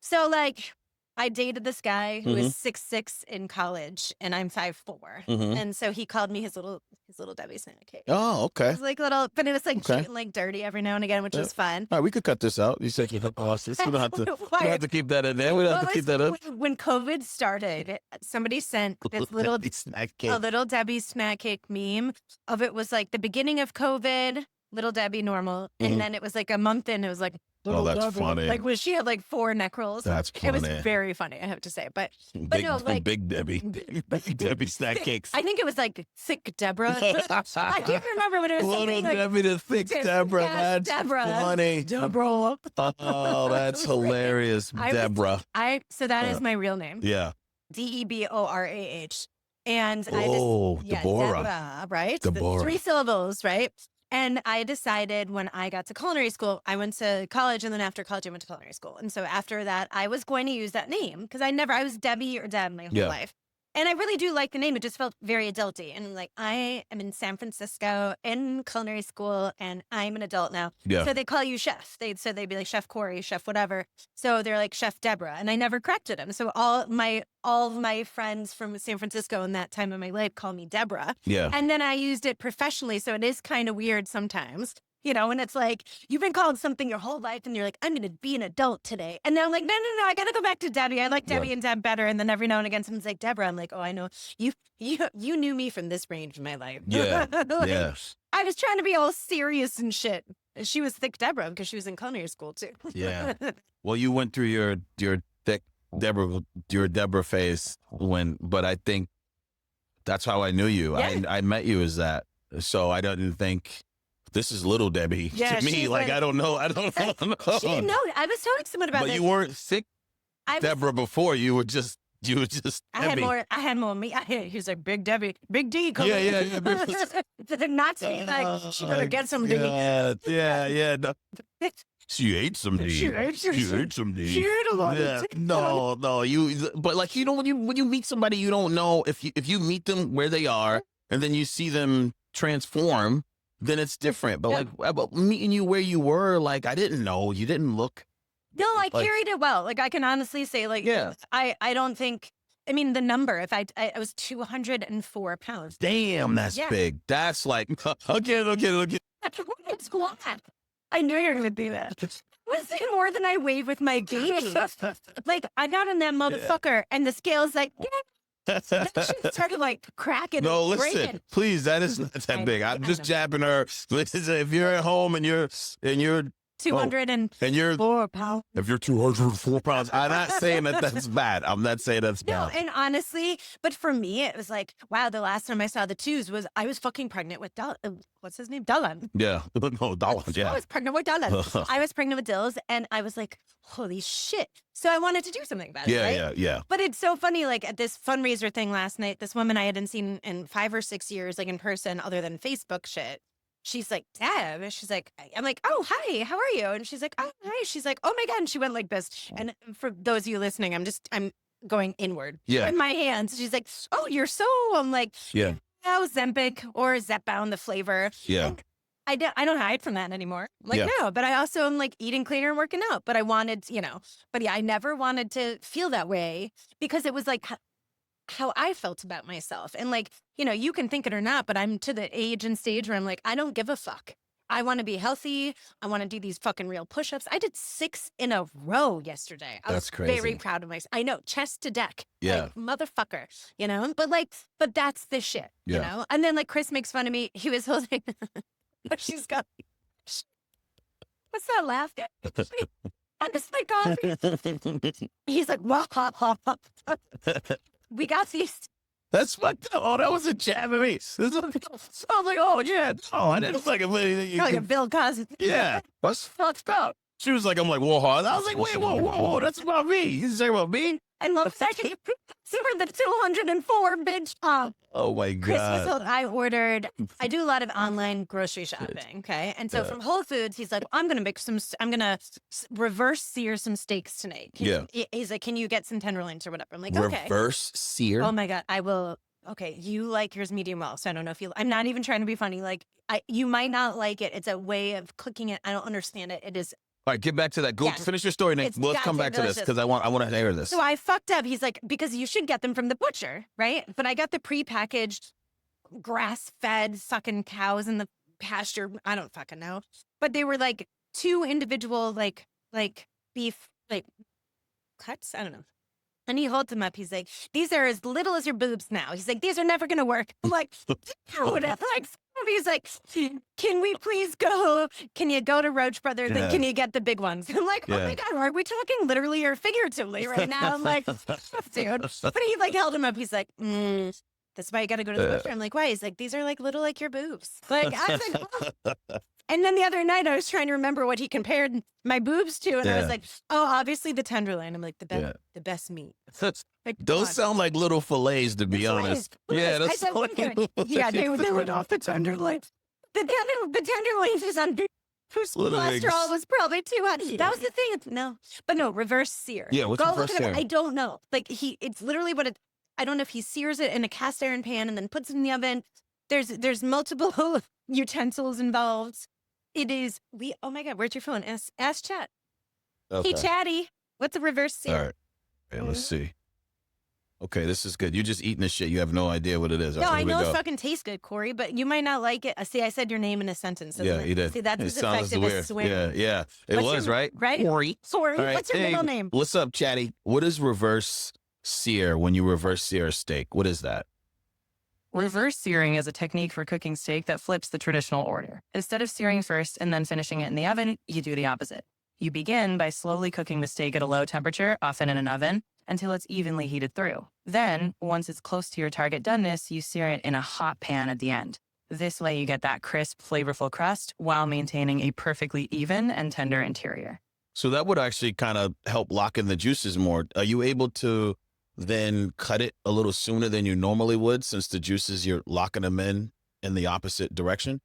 So like, I dated this guy who Mhm. is 6'6" in college, and I'm 5'4", Mhm. and so he called me his little Debbie snack cake. Oh, It okay. was like little, but it was like Okay. cute and like dirty every now and again, which Yeah. was fun. All right, we could cut this out. You said you lost this. We don't have to. We Why? don't have to keep that in there. We don't have to keep that up. When COVID started, somebody sent this little snack a cake. Little Debbie snack cake meme of it was like the beginning of COVID, Little Debbie normal, Mhm. and then it was like a month in, it was like Oh, Little that's Debbie. funny. Like, she had like 4 neck rolls. That's It was funny. very funny, I have to say. But Big, no, like Big Debbie. Big Debbie snack cakes. I think it was like Thick Debra. I can't remember what it was. Little Something like, Debbie the thick Debra. Yes, That's Debra. funny. Debra. Oh, that's hilarious, I was- Debra. So that is Yeah. my real name. Yeah. Deborah. And Oh, yeah, Deborah. Deborah, right? Deborah. 3 syllables, right? And I decided when I got to culinary school, I went to college, and then after college, I went to culinary school. And so after that, I was going to use that name because I was Debbie or Deb my whole Yeah. life. And I really do like the name. It just felt very adulty. And like, I am in San Francisco in culinary school, and I'm an adult now. Yeah. So they call you chef. They'd be like Chef Corey, Chef whatever. So they're like Chef Debra, and I never corrected them. So all of my friends from San Francisco in that time of my life call me Debra. Yeah. And then I used it professionally, so it is kind of weird sometimes. And it's like, you've been called something your whole life, and you're like, I'm going to be an adult today. And then I'm like, no, I got to go back to Debbie. I like Debbie and Deb better. And then every now and again, someone's like, Debra. I'm like, oh, I know. You knew me from this range in my life. Yeah. Like, Yes. I was trying to be all serious and shit. And she was Thick Debra because she was in culinary school, too. Yeah. Well, you went through your thick Debra phase but I think that's how I knew you. Yeah. I met you as that. So I didn't think this is Little Debbie Yeah, to me. she's Like, like- I don't know. She didn't know. I was telling someone about But this. you weren't thick Debra before. You were just I had Debbie. more me. He's like, Big Debbie, Big D. Come Yeah, in. yeah. Not saying like, she better get some D. Yeah. No. She ate some D. She ate some D. She ate a lot Yeah. of D. No. But like, when you meet somebody, you don't know if you meet them where they are and then you see them transform, then it's different. But like, about meeting you where you were, like, I didn't know. You didn't look. No, I Like- carried it well. Like, I can honestly say, like, Yeah. I don't think, I mean, the number, if I was 204 pounds. Damn, that's Yeah. big. That's like, okay. It's a lot. I knew you were going to do that. Was it more than I weighed with my baby? Like, I got on that motherfucker, and the scale's like, that shit started like cracking. No, and listen, breaking. please, that is not that big. I'm I just know. jabbing her. Listen, if you're at home and you're 204 you're pounds. If you're 204 pounds, I'm not saying that that's bad. I'm not saying that's bad. No, and honestly, but for me, it was like, wow, the last time I saw the twos was I was fucking pregnant with what's his name? Dylan. Yeah. No, Dylan, yeah. I was pregnant with Dylan. I was pregnant with Dills, and I was like, holy shit. So I wanted to do something about it, right? Yeah. But it's so funny, like at this fundraiser thing last night, this woman I hadn't seen in 5 or 6 years, like in person, other than Facebook shit. She's like, Deb. And she's like, I'm like, oh, hi, how are you? And she's like, oh, hi. She's like, oh my God. And she went like this. And for those of you listening, I'm going inward in my hands. She's like, oh, you're so, I'm like, Zempic or Zepbound, the flavor. Yeah. And I don't hide from that anymore. Like, no, but I also am like eating cleaner and working out. But I wanted, but yeah, I never wanted to feel that way because it was like how I felt about myself. And like, you can think it or not, but I'm to the age and stage where I'm like, I don't give a fuck. I want to be healthy. I want to do these fucking real push-ups. I did 6 in a row yesterday. I was crazy. Very proud of myself. I know, chest to deck. Yeah. Like, motherfucker, but that's the shit, you know? And then like Chris makes fun of me. He was holding, she's got, what's that laugh? I'm just like, he's like, wah, ha, ha, ha. We got these. That's fucked up. Oh, that was a jab at me. So I was like, oh, yeah. Oh, I didn't fucking believe that. You're like a Bill Cosby. Yeah. That's fucked up. She was like, I'm like, whoa, I was like, wait, whoa. That's about me. You say about me? I love that. You were the 204 bitch. Oh, my God. I do a lot of online grocery shopping, okay? And so from Whole Foods, he's like, I'm going to reverse sear some steaks tonight. He's like, can you get some tenderloins or whatever? I'm like, okay. Reverse sear? Oh, my God. I will. Okay, you like yours medium well, so I don't know if you. I'm not even trying to be funny. Like, you might not like it. It's a way of cooking it. I don't understand it. It is. All right, get back to that. Go finish your story, Nick. Let's come back to this because I want to hear this. So I fucked up. He's like, because you should get them from the butcher, right? But I got the prepackaged, grass-fed fucking cows in the pasture. I don't fucking know. But they were like 2 individual like beef cuts. I don't know. And he holds them up. He's like, these are as little as your boobs now. He's like, these are never gonna work. I'm like, whatever. He's like, can we please go? Can you go to Roach Brothers? Yeah. Can you get the big ones? I'm like, oh my God, are we talking literally or figuratively right now? I'm like, dude. But he like held him up. He's like, that's why you got to go to the butcher. I'm like, why? He's like, these are like little like your boobs. Like, I was like, oh. And then the other night I was trying to remember what he compared my boobs to. And I was like, oh, obviously the tenderloin. I'm like, the best meat. Like, those sound like little fillets, to be honest. Yeah, that's they went off the tenderloin. The tenderloin is on whose cholesterol was probably too high. That was the thing. Reverse sear. Yeah, what's reverse sear? I don't know. Like it's literally what it. I don't know if he sears it in a cast iron pan and then puts it in the oven. There's multiple utensils involved. It is oh my God, where's your phone? Ask chat. Okay. Hey Chatty, what's a reverse sear? All right. Hey, let's see. Okay, this is good. You're just eating this shit. You have no idea what it is. No, I know it fucking tastes good, Corey, but you might not like it. See, I said your name in a sentence. Yeah, you did. See, that's as effective as swearing. Yeah. It was, right? Right? Corey. Right. What's your middle name? What's up, Chatty? What is reverse sear when you reverse sear a steak? What is that? Reverse searing is a technique for cooking steak that flips the traditional order. Instead of searing first and then finishing it in the oven, you do the opposite. You begin by slowly cooking the steak at a low temperature, often in an oven, until it's evenly heated through. Then, once it's close to your target doneness, you sear it in a hot pan at the end. This way you get that crisp, flavorful crust while maintaining a perfectly even and tender interior. So that would actually kind of help lock in the juices more. Are you able to then cut it a little sooner than you normally would, since the juices, you're locking them in the opposite direction?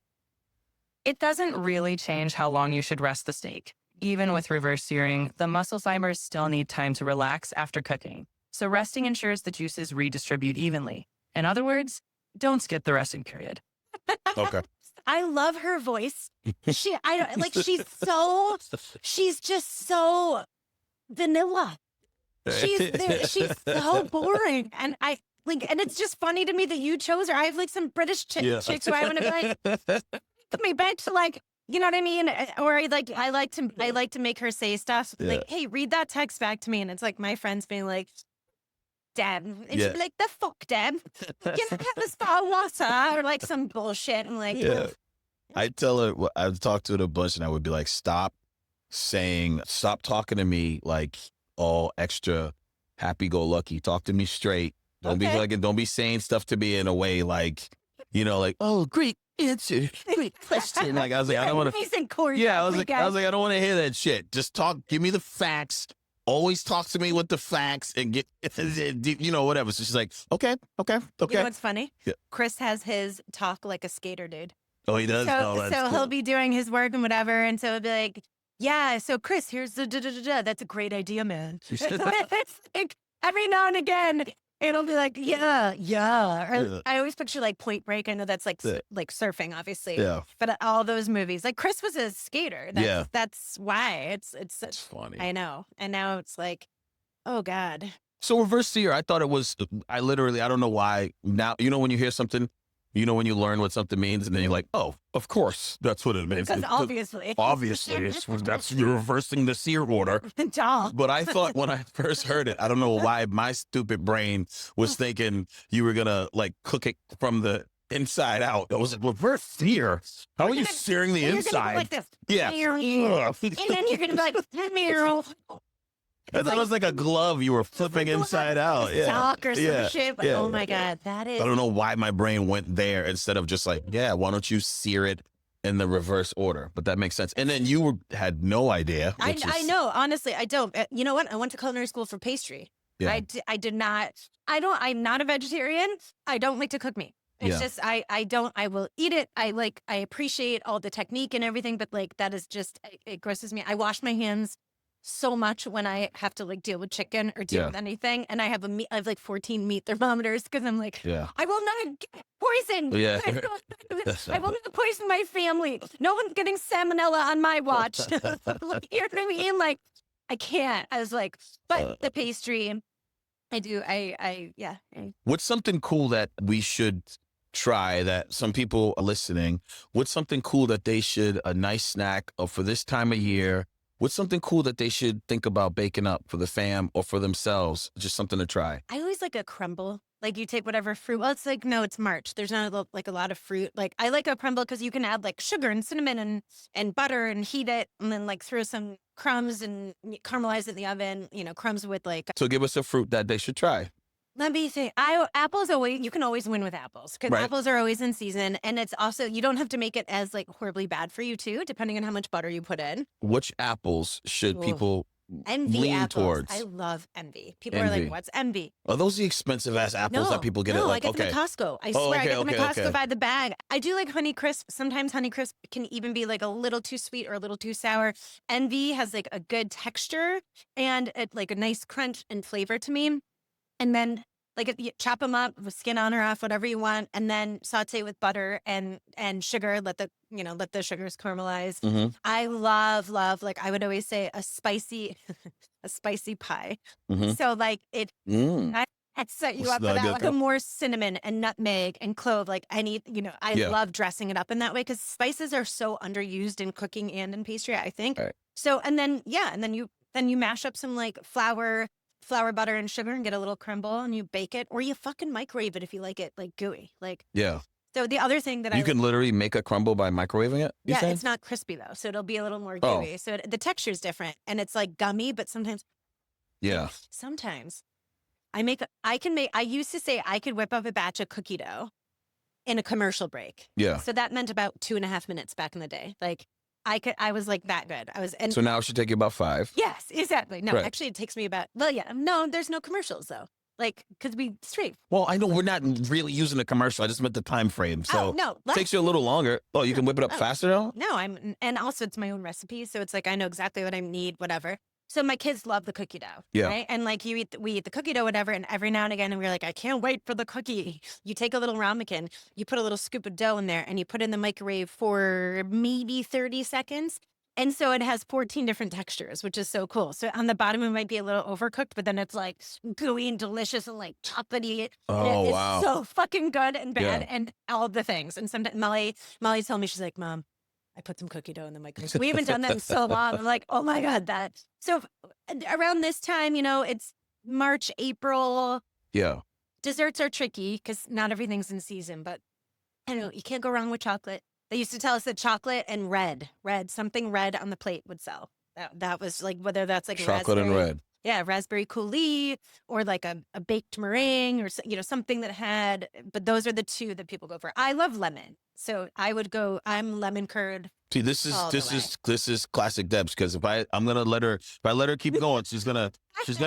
It doesn't really change how long you should rest the steak. Even with reverse searing, the muscle fibers still need time to relax after cooking. So resting ensures the juices redistribute evenly. In other words, don't skip the resting period. Okay. I love her voice. She's just so vanilla. She's so boring. And and it's just funny to me that you chose her. I have like some British chicks who I want to like put me back to like, you know what I mean? Or I like to make her say stuff like, hey, read that text back to me. And it's like my friends being like, Deb. And she'd be like, the fuck, Deb? You know, have a spa water or like some bullshit. I'm like, I tell her, I've talked to her a bunch and I would be like, stop saying, stop talking to me like all extra happy-go-lucky. Talk to me straight. Don't be like, don't be saying stuff to me in a way like, you know, like, oh, great answer, great question. Like I was like, I don't want to. Yeah, I was like, I don't want to hear that shit. Just talk. Give me the facts. Always talk to me with the facts and get, you know, whatever. So she's like, okay. You know what's funny? Yeah. Chris has his talk like a skater dude. Oh, he does? So he'll be doing his work and whatever. And so he'll be like, yeah, so Chris, here's the da-da-da-da. That's a great idea, man. It's like, every now and again, it'll be like, yeah. Or I always picture like Point Break. I know that's like like surfing, obviously. Yeah. But all those movies, like Chris was a skater. That's why it's funny. I know. And now it's like, oh God. So reverse seer, I thought it was, I don't know why. Now, you know, when you hear something, you know, when you learn what something means, and then you're like, oh, of course, that's what it means. Because obviously. That's you're reversing the seer order. But I thought when I first heard it, I don't know why my stupid brain was thinking you were going to like cook it from the inside out. I was like, reverse seer? How are you searing the inside? Like this. Yeah. And then you're going to be like, I thought it was like a glove you were flipping inside out. Yeah. Sock or some shit. But oh my God, that is. I don't know why my brain went there instead of just like, yeah, why don't you sear it in the reverse order? But that makes sense. And then you had no idea. I know. Honestly, I don't. You know what? I went to culinary school for pastry. Yeah. I did not. I'm not a vegetarian. I don't like to cook meat. It's just, I will eat it. I appreciate all the technique and everything, but like, that is just, it grosses me. I wash my hands so much when I have to like deal with chicken or deal with anything. And I have I have like 14 meat thermometers because I'm like, I will not get poisoned. Yeah. I will not poison my family. No one's getting salmonella on my watch. You know what I mean? Like, I can't. I was like, but the pastry, I do. Yeah. What's something cool that we should try that some people are listening? What's something cool that they should, a nice snack for this time of year? What's something cool that they should think about baking up for the fam or for themselves? Just something to try. I always like a crumble. Like you take whatever fruit. Well, it's like, no, it's March. There's not like a lot of fruit. Like I like a crumble because you can add like sugar and cinnamon and butter and heat it and then like throw some crumbs and caramelize it in the oven, you know, crumbs with like. So give us a fruit that they should try. Let me say, apples always, you can always win with apples because apples are always in season. And it's also, you don't have to make it as like horribly bad for you too, depending on how much butter you put in. Which apples should people lean apples. towards? I love envy. People are like, what's envy? Are those the expensive ass apples that people get? I get them at Costco. I swear, I get them at Costco by the bag. I do like Honey Crisp. Sometimes Honey Crisp can even be like a little too sweet or a little too sour. Envy has like a good texture and like a nice crunch and flavor to me. And then like you chop them up with skin on or off, whatever you want, and then saute with butter and sugar. Let the sugars caramelize. Mm-hmm. I love like I would always say a spicy pie. Mm-hmm. So like it. I'd set you up for that, like a more cinnamon and nutmeg and clove, like I love dressing it up in that way because spices are so underused in cooking and in pastry, I think. Right. So and then you mash up some like flour, butter, and sugar and get a little crumble and you bake it or you fucking microwave it if you like it like gooey. Like So the other thing that you can literally make a crumble by microwaving it? It's not crispy though. So it'll be a little more gooey. So the texture is different and it's like gummy, but sometimes I used to say I could whip up a batch of cookie dough in a commercial break. Yeah. So that meant about 2.5 minutes back in the day. Like I was like that good. So now it should take you about 5. Yes, exactly. No, actually it takes me about, there's no commercials though. Like, cause we straight. Well, I know we're not really using a commercial. I just meant the time frame. So it takes you a little longer. Oh, you can whip it up faster now? No, and also it's my own recipe. So it's like, I know exactly what I need, whatever. So my kids love the cookie dough, right? And like we eat the cookie dough, whatever. And every now and again, we're like, I can't wait for the cookie. You take a little ramekin, you put a little scoop of dough in there and you put it in the microwave for maybe 30 seconds. And so it has 14 different textures, which is so cool. So on the bottom, it might be a little overcooked, but then it's like gooey and delicious and like chocolatey. Oh, wow. It's so fucking good and bad and all the things. And sometimes Molly told me, she's like, Mom, I put some cookie dough in the microwave. We haven't done that in so long. I'm like, oh my God, that. So around this time, it's March, April. Yeah. Desserts are tricky because not everything's in season, but I don't know, you can't go wrong with chocolate. They used to tell us that chocolate and something red on the plate would sell. That was like, whether that's like chocolate and red. Yeah, raspberry coulis or like a baked meringue or, something that had, but those are the two that people go for. I love lemon. So I would go, I'm lemon curd. See, this is classic Debs, because if I'm gonna let her keep going, she's gonna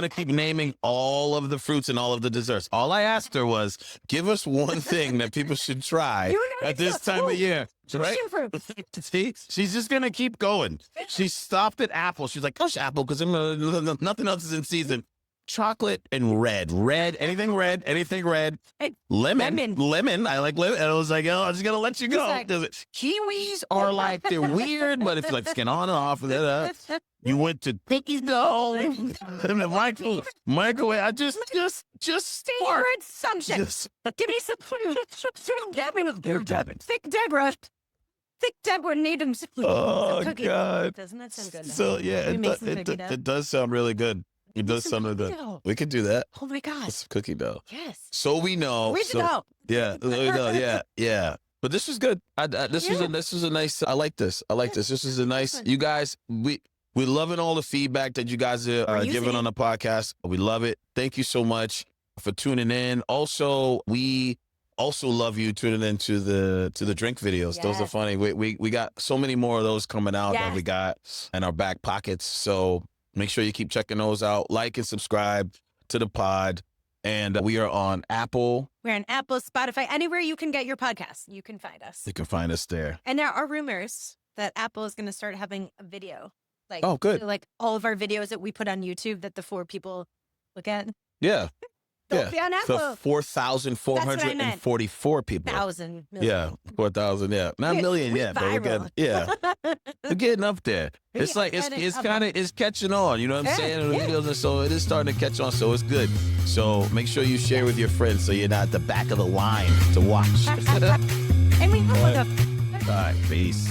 keep naming all of the fruits and all of the desserts. All I asked her was, give us one thing that people should try at this time of year. Right? See, she's just gonna keep going. She stopped at apple. She's like, push apple, because nothing else is in season. Chocolate and red, anything red. Lemon. I like lemon. And I was like, I'm just gonna let you go. Kiwis are like, they're weird, but it's like skin on and off. You went to cookie dough in the microwave. I just favorite subject. Give me some food. Thick Debra. Thick Debra needing some food. Oh, God. Doesn't that sound good? So, yeah, it does sound really good. It does sound really good. We could do that. Oh, my God. It's cookie dough. Yes. So we know. We know. Yeah. Yeah. But this was good. This was a nice. I like this. This is a nice. You guys, we're loving all the feedback that you guys are giving on the podcast. We love it. Thank you so much for tuning in. Also, we also love you tuning into the drink videos. Yes. Those are funny. We got so many more of those coming out that we got in our back pockets. So make sure you keep checking those out. Like and subscribe to the pod. And we are on Apple. We're on Apple, Spotify, anywhere you can get your podcasts. You can find us. You can find us there. And there are rumors that Apple is going to start having a video. Like, oh, good. Like all of our videos that we put on YouTube that the 4 people look at. Yeah. They'll be on Apple. So 4,444 people. 1,000. Yeah, 4,000. Yeah, not a million yet, but we're getting, we're getting up there. It's like it's catching on. You know what I'm saying? Yeah. Videos, and so it is starting to catch on. So it's good. So make sure you share with your friends so you're not at the back of the line to watch. And we have all right, peace.